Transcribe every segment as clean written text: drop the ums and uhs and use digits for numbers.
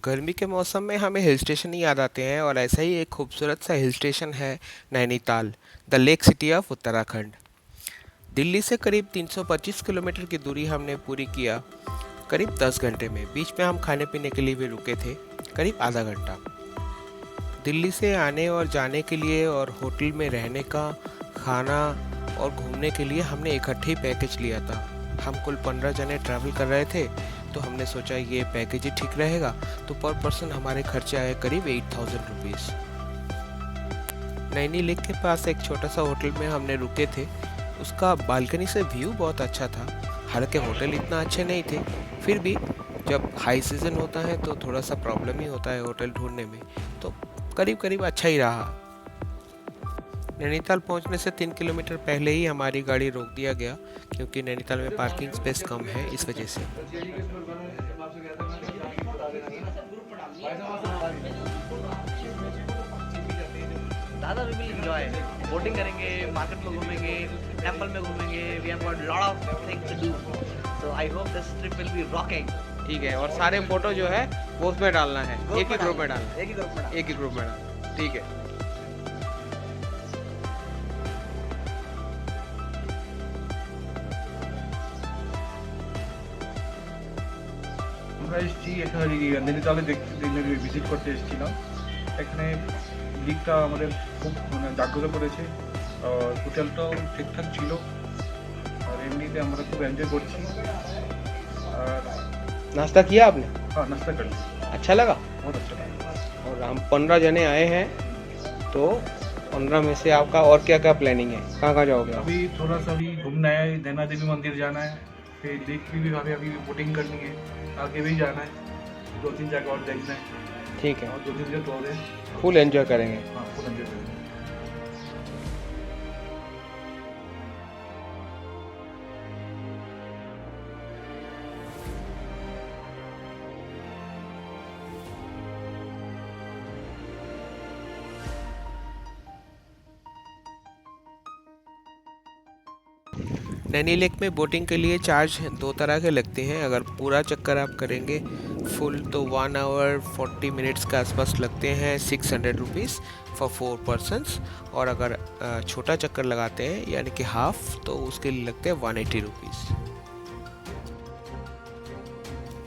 गर्मी के मौसम में हमें हिल स्टेशन ही याद आते हैं और ऐसा ही एक खूबसूरत सा हिल स्टेशन है Nainital, the lake city of Uttarakhand. Delhi से करीब 325 किलोमीटर की दूरी हमने पूरी किया करीब 10 घंटे में। बीच में हम खाने पीने के लिए भी रुके थे करीब आधा घंटा। दिल्ली से आने और जाने के लिए और होटल में रहने का, खाना और घूमने के लिए हमने इकट्ठे ही पैकेज लिया था। हम कुल 15 जने ट्रैवल कर रहे थे, तो हमने सोचा ये पैकेज ही ठीक रहेगा। तो पर पर्सन हमारे खर्चे आए करीब 8000 रुपीज़। नैनी लेक के पास एक छोटा सा होटल में हमने रुके थे। उसका बालकनी से व्यू बहुत अच्छा था। हालांकि होटल इतना अच्छे नहीं थे, फिर भी जब हाई सीज़न होता है तो थोड़ा सा प्रॉब्लम ही होता है होटल ढूंढने में। तो करीब करीब अच्छा ही रहा। नैनीताल पहुंचने से 3 किलोमीटर पहले ही हमारी गाड़ी रोक दिया गया, क्योंकि नैनीताल में पार्किंग स्पेस कम है, इस वजह से। दादा वी विल एंजॉय बोटिंग करेंगे, मार्केट में घूमेंगे, टेंपल में घूमेंगे। We have got lot of things to do, so I hope this trip will be rocking. ठीक है, और सारे फोटो जो है वो उसमें डालना है, एक ही ग्रुप में डालना है। एक ही ग्रुप में एक ही ग्रुप में डालना, ठीक है। আমরা এসেছি এখানে নৈনিতালে দেখতে ভিজিট করতে এসেছিলাম। এখানে লিকটা আমাদের খুব জাগ্রত করেছে, আর হোটেলটাও ঠিকঠাক ছিল, আর এমনিতে আমরা খুব এনজয় করছি। আর नाश्ता किया आपने? हाँ, नाश्ता कर लिया, अच्छा लगा? बहुत अच्छा लगा। और हम 15 जने आए हैं, तो 15 में से आपका और क्या क्या प्लानिंग है? कहाँ कहाँ जाओगे आप? अभी थोड़ा सा भी घूमना है, नैना देवी मंदिर जाना है, फिर लेक भी भाभी अभी बोटिंग करनी है, आगे भी जाना है, 2-3 जगह और देखना है, ठीक है, और 2-3 जगह तो और है। फुल एंजॉय करेंगे। हाँ, फुल एंजॉय करेंगे। नैनी लेक में बोटिंग के लिए चार्ज दो तरह के लगते हैं। अगर पूरा चक्कर आप करेंगे फुल, तो 1 आवर 40 मिनट्स के आसपास लगते हैं, 600 रुपीज़ फॉर 4 पर्सनस। और अगर छोटा चक्कर लगाते हैं यानी कि हाफ, तो उसके लिए लगते हैं 180 rupees.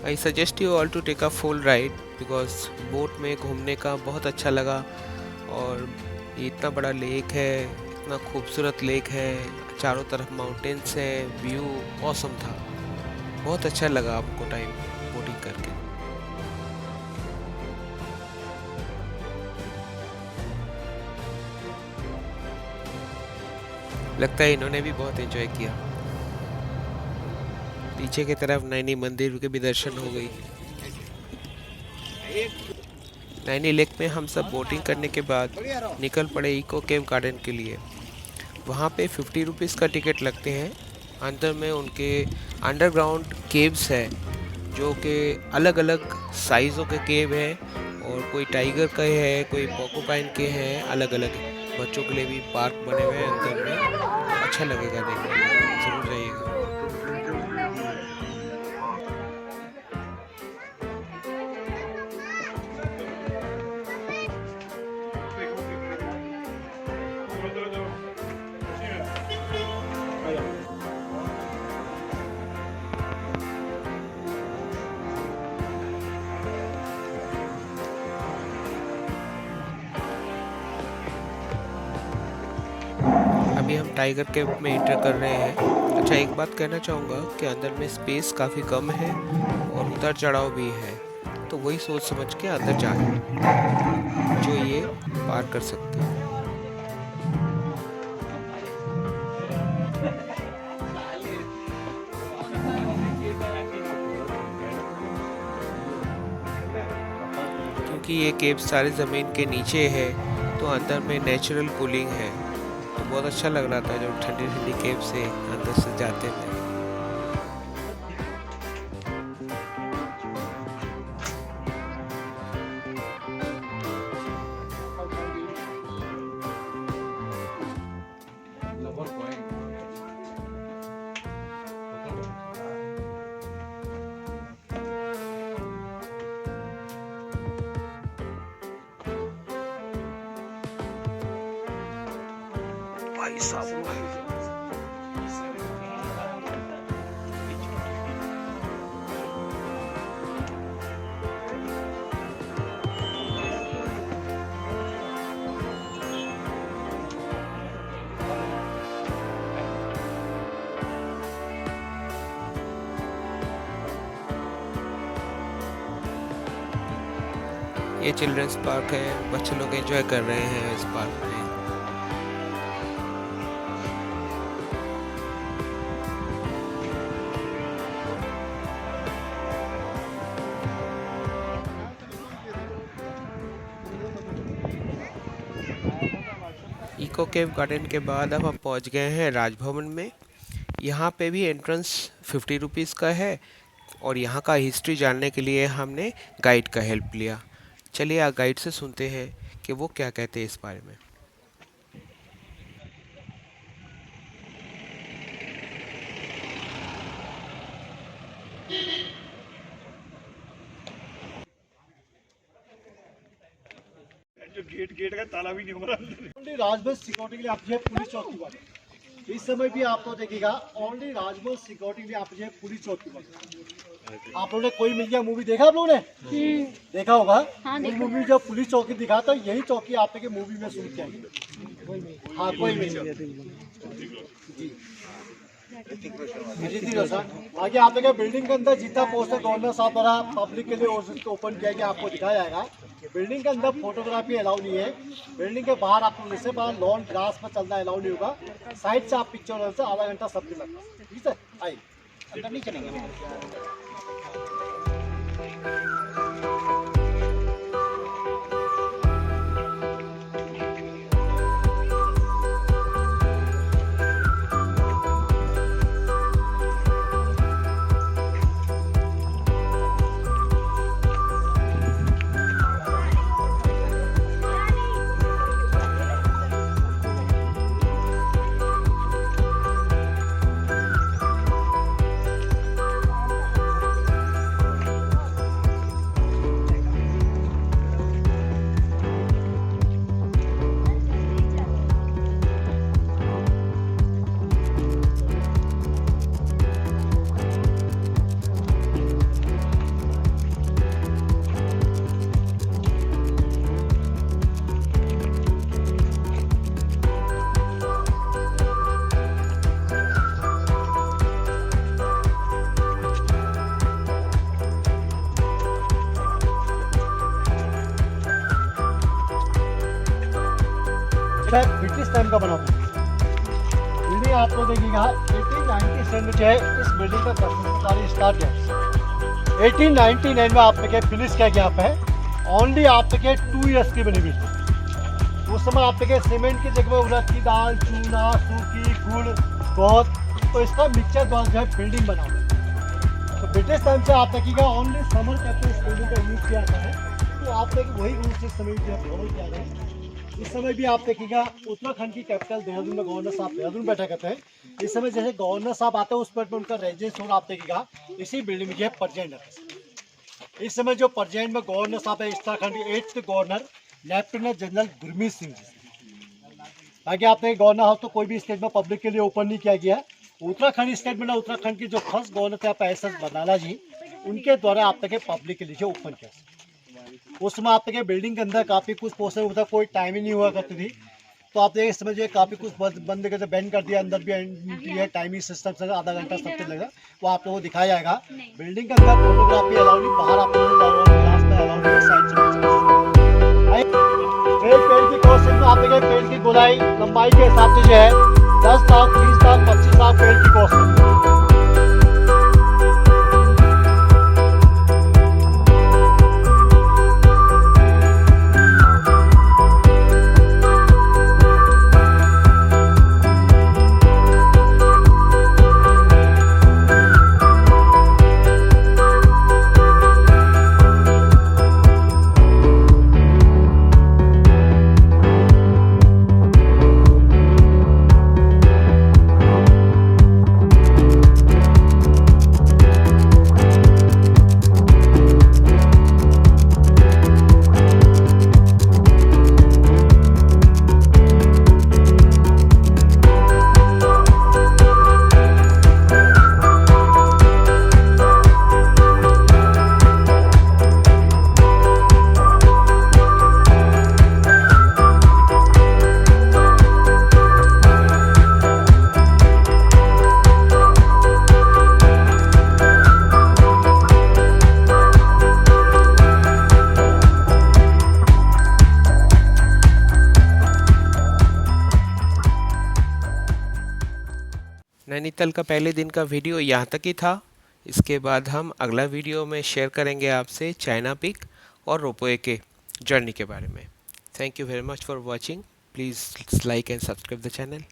I suggest you all to take a full ride, because boat में घूमने का बहुत अच्छा लगा। और ये इतना बड़ा लेक है, इतना खूबसूरत लेक है, चारों तरफ माउंटेन्स है, व्यू ऑसम था। बहुत अच्छा लगा आपको टाइम बोटिंग करके। लगता है इन्होंने भी बहुत एंजॉय किया। पीछे की तरफ नैनी मंदिर के भी दर्शन हो गई। नैनी लेक में हम सब बोटिंग करने के बाद निकल पड़े इको केव गार्डन के लिए। वहाँ पे 50 रुपीज़ का टिकट लगते हैं। अंदर में उनके अंडरग्राउंड केव्स है, जो कि अलग अलग साइज़ों के केव हैं, और कोई टाइगर का है, कोई पोकोपाइन के हैं, अलग अलग। बच्चों के लिए भी पार्क बने हुए हैं अंदर में। अच्छा लगेगा देखने में, ज़रूर जाइएगा। अभी हम टाइगर केव में एंटर कर रहे हैं। अच्छा, एक बात कहना चाहूँगा कि अंदर में स्पेस काफ़ी कम है और उतार चढ़ाव भी है, तो वही सोच समझ के अंदर जाए जो ये पार कर सकते हैं। क्योंकि ये केव सारे ज़मीन के नीचे है, तो अंदर में नेचुरल कूलिंग है, तो बहुत अच्छा लग रहा था जब ठंडी ठंडी केव से अंदर से जाते थे। भाई साहब भाई। ये चिल्ड्रंस पार्क है, बच्चे लोग एंजॉय कर रहे हैं इस पार्क में। इको केव गार्डन के बाद अब हम पहुंच गए हैं राजभवन में। यहाँ पे भी एंट्रेंस 50 रुपीज़ का है और यहाँ का हिस्ट्री जानने के लिए हमने गाइड का हेल्प लिया। चलिए आप गाइड से सुनते हैं कि वो क्या कहते हैं इस बारे में। जो गेट का ताला भी नहीं हो रहा। ओनली राजभवन सिक्योरिटी के लिए आप जो है पुलिस चौकी पर इस समय भी आप तो देखिएगा ओनली राजभवन सिक्योरिटी के लिए आप जो है पुलिस चौकी पर। आप लोगों ने कोई मिल गया मूवी देखा आप लोगों ने देखा होगा। हाँ, कोई मूवी जब पुलिस चौकी दिखाता है यही चौकी आपके मूवी में शूट किया गया। हाँ कोई मिल आगे आप देखिए बिल्डिंग के अंदर जितना पोस्टर गवर्नर साहब द्वारा पब्लिक के लिए ओपन किया गया आपको दिखाया जाएगा। बिल्डिंग के अंदर फोटोग्राफी अलाउ नहीं है। बिल्डिंग के बाहर आपको जैसे बाहर लॉन ग्रास पर चलना अलाउ नहीं होगा। साइड से आप पिक्चर से आधा घंटा सबके लगता है। ठीक है आइए अंदर नहीं चलेंगे। ब्रिटिश टाइम का बना हुआ बिल्डिंग आपको देखिएगा 1897 में जो है इस बिल्डिंग का कंस्ट्रक्शन स्टार्ट किया। 1899 में आप देखिए फिनिश किया गया यहाँ पे। ओनली आप देखिए 2 ईयर्स की बनी हुई थी। उस समय आप देखिए सीमेंट की जगह उड़द की दाल, चूना, सूखी, गुड़, बहुत तो इसका मिक्सचर द्वारा जो है बिल्डिंग बना हुआ। तो ब्रिटिश टाइम से आप देखिएगा ओनली समर कैप्टन इस बिल्डिंग का यूज किया जाता है। तो आप देखिए वही रूल्स इस समय जो है फॉलो किया गया है। इस समय भी आप देखिएगा उत्तराखंड की कैपिटल देहरादून में गवर्नर साहब देहरादून बैठा करते हैं। इस समय जैसे गवर्नर साहब आते हैं उस पर उनका रेजिडेंस और आप देखिएगा इसी बिल्डिंग में जो है परजेंट है। इस समय जो परजेंट में गवर्नर साहब है उत्तराखंड के 8th governor lieutenant general Gurmeet Singh ji. बाकी आप देखिए गवर्नर हाउस तो कोई भी स्टेट में पब्लिक के लिए ओपन नहीं किया गया। उत्तराखंड स्टेट में उत्तराखंड के जो फर्स्ट गवर्नर थे आप एस.एस. बरनाला जी, उनके द्वारा आप तक पब्लिक के लिए ओपन किया। उस समय आप देखिए बिल्डिंग के अंदर काफ़ी कुछ पोस्टर होता, कोई टाइम ही नहीं हुआ करती थी। तो आप देखिए इस समय जो काफ़ी कुछ बंद करके बैन कर दिया। अंदर भी एंट्री है, टाइमिंग सिस्टम से आधा घंटा सबसे लगेगा, वो आप लोगों को दिखाया जाएगा। बिल्डिंग के अंदर फोटोग्राफी अलाउ नहीं, बाहर आप लोगों पेड़ की कॉस्ट में आप देखिए पेड़ की गोलाई लंबाई के हिसाब से जो है 10 लाख, 20 लाख, 25 लाख पेड़ की कॉस्ट है। नैनीताल का पहले दिन का वीडियो यहाँ तक ही था। इसके बाद हम अगला वीडियो में शेयर करेंगे आपसे चाइना पीक और रोपवे के जर्नी के बारे में। Thank you very much for watching. Please like and subscribe the channel.